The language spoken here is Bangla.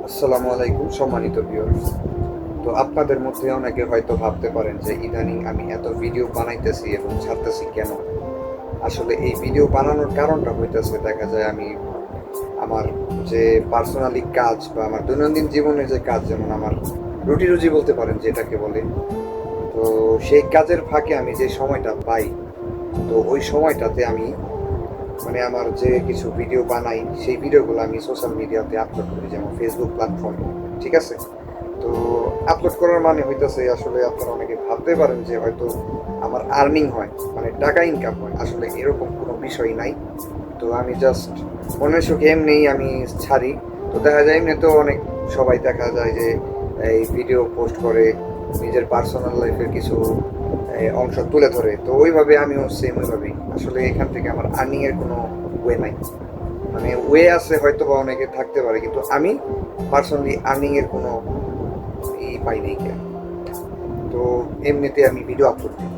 আসসালামু আলাইকুম সম্মানিত ভিউয়ার্স। তো আপনাদের মধ্যে অনেকে হয়তো ভাবতে পারেন যে ইদানিং আমি এত ভিডিও বানাইতেছি এবং ছাড়তেছি কেন। আসলে এই ভিডিও বানানোর কারণটা হইতেছে, দেখা যায় আমি আমার যে পার্সোনালি কাজ বা আমার দৈনন্দিন জীবনের যে কাজ, যেমন আমার রুটি রুজি বলতে পারেন যেটাকে বলে, তো সেই কাজের ফাঁকে আমি যে সময়টা পাই, তো ওই সময়টাতে আমি মানে আমার যে কিছু ভিডিও বানাই সেই ভিডিওগুলো আমি সোশ্যাল মিডিয়াতে আপলোড করি, যেমন ফেসবুক প্ল্যাটফর্মে। ঠিক আছে? তো আপলোড করার মানে হইতেছে, আসলে আপনারা অনেকে ভাবতে পারেন যে হয়তো আমার আর্নিং হয়, মানে টাকা ইনকাম হয়। আসলে এরকম কোনো বিষয় নাই। তো আমি জাস্ট মনের সুখে এমনিই আমি ছাড়ি। তো দেখা যায় এমনি তো অনেক সবাই দেখা যায় যে এই ভিডিও পোস্ট করে নিজের পার্সোনাল লাইফের কিছু অংশ তুলে ধরে, তো ওইভাবে আমিও সেম ওইভাবেই। আসলে এখান থেকে আমার আর্নিং এর কোনো ওয়ে নাই, মানে ওয়ে আছে হয়তো বা অনেকে থাকতে পারে, কিন্তু আমি পার্সোনালি আর্নিং এর কোনো ই পাই নাই কেন। তো এমনিতে আমি ভিডিও আপলোড দিই।